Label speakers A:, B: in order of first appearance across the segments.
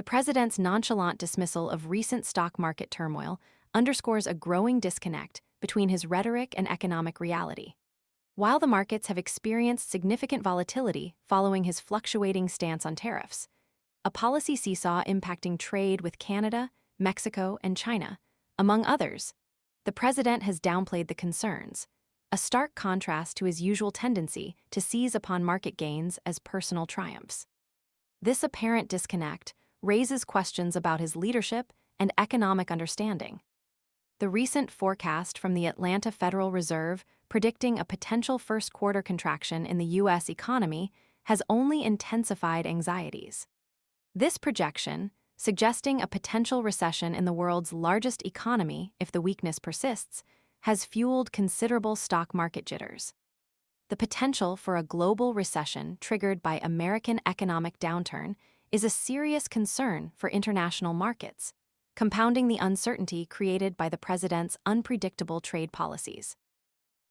A: The president's nonchalant dismissal of recent stock market turmoil underscores a growing disconnect between his rhetoric and economic reality. While the markets have experienced significant volatility following his fluctuating stance on tariffs, a policy seesaw impacting trade with Canada, Mexico, and China, among others, the president has downplayed the concerns, a stark contrast to his usual tendency to seize upon market gains as personal triumphs. This apparent disconnect raises questions about his leadership and economic understanding. The recent forecast from the Atlanta Federal Reserve predicting a potential first-quarter contraction in the U.S. economy has only intensified anxieties. This projection, suggesting a potential recession in the world's largest economy if the weakness persists, has fueled considerable stock market jitters. The potential for a global recession triggered by American economic downturn is a serious concern for international markets, compounding the uncertainty created by the president's unpredictable trade policies.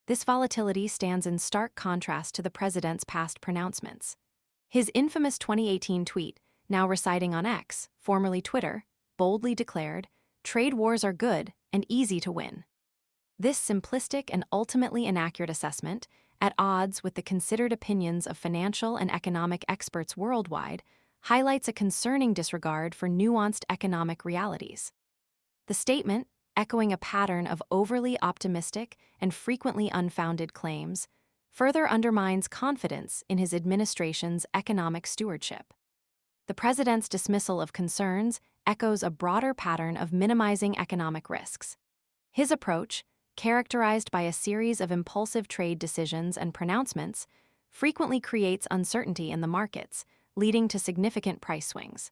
A: This volatility stands in stark contrast to the president's past pronouncements. His infamous 2018 tweet, now residing on X, formerly Twitter, boldly declared, "Trade wars are good and easy to win." This simplistic and ultimately inaccurate assessment, at odds with the considered opinions of financial and economic experts worldwide, highlights a concerning disregard for nuanced economic realities. The statement, echoing a pattern of overly optimistic and frequently unfounded claims, further undermines confidence in his administration's economic stewardship. The president's dismissal of concerns echoes a broader pattern of minimizing economic risks. His approach, characterized by a series of impulsive trade decisions and pronouncements, frequently creates uncertainty in the markets, leading to significant price swings.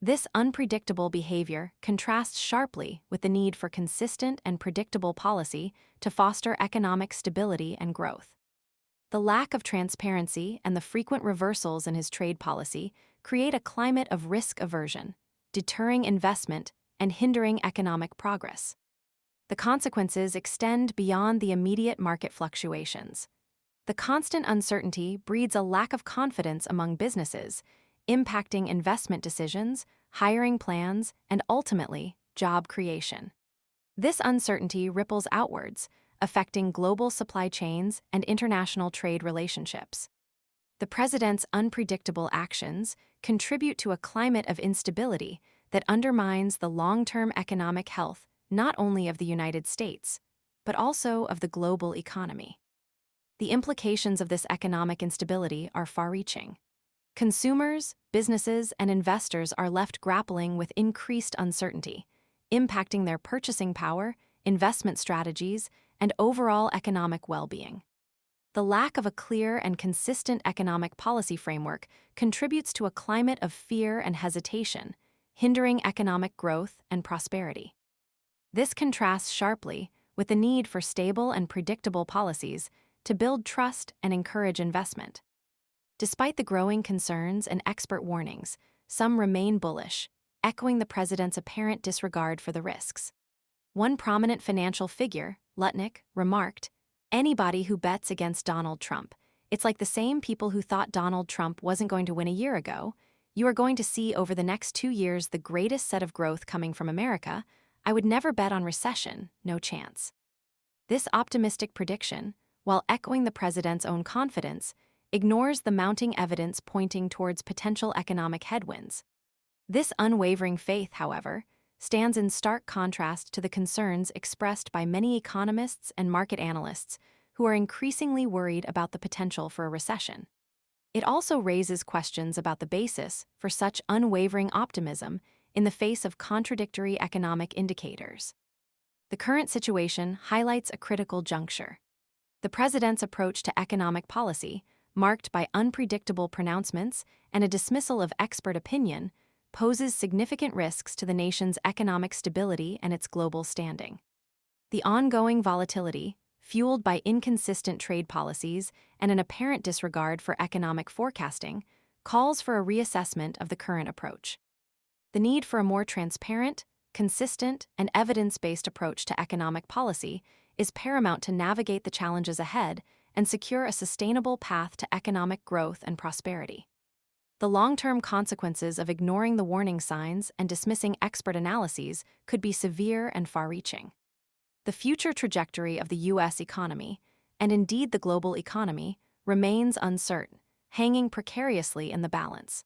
A: This unpredictable behavior contrasts sharply with the need for consistent and predictable policy to foster economic stability and growth. The lack of transparency and the frequent reversals in his trade policy create a climate of risk aversion, deterring investment and hindering economic progress. The consequences extend beyond the immediate market fluctuations. The constant uncertainty breeds a lack of confidence among businesses, impacting investment decisions, hiring plans, and ultimately, job creation. This uncertainty ripples outwards, affecting global supply chains and international trade relationships. The president's unpredictable actions contribute to a climate of instability that undermines the long-term economic health not only of the United States, but also of the global economy. The implications of this economic instability are far-reaching. Consumers, businesses, and investors are left grappling with increased uncertainty, impacting their purchasing power, investment strategies, and overall economic well-being. The lack of a clear and consistent economic policy framework contributes to a climate of fear and hesitation, hindering economic growth and prosperity. This contrasts sharply with the need for stable and predictable policies to build trust and encourage investment. Despite the growing concerns and expert warnings, some remain bullish, echoing the president's apparent disregard for the risks. One prominent financial figure, Lutnick, remarked, "Anybody who bets against Donald Trump, it's like the same people who thought Donald Trump wasn't going to win a year ago. You are going to see over the next 2 years the greatest set of growth coming from America. I would never bet on recession, no chance." This optimistic prediction, while echoing the president's own confidence, ignores the mounting evidence pointing towards potential economic headwinds. This unwavering faith, however, stands in stark contrast to the concerns expressed by many economists and market analysts who are increasingly worried about the potential for a recession. It also raises questions about the basis for such unwavering optimism in the face of contradictory economic indicators. The current situation highlights a critical juncture. The president's approach to economic policy, marked by unpredictable pronouncements and a dismissal of expert opinion, poses significant risks to the nation's economic stability and its global standing. The ongoing volatility, fueled by inconsistent trade policies and an apparent disregard for economic forecasting, calls for a reassessment of the current approach. The need for a more transparent, consistent, and evidence-based approach to economic policy is paramount to navigate the challenges ahead and secure a sustainable path to economic growth and prosperity. The long-term consequences of ignoring the warning signs and dismissing expert analyses could be severe and far-reaching. The future trajectory of the U.S. economy, and indeed the global economy, remains uncertain, hanging precariously in the balance.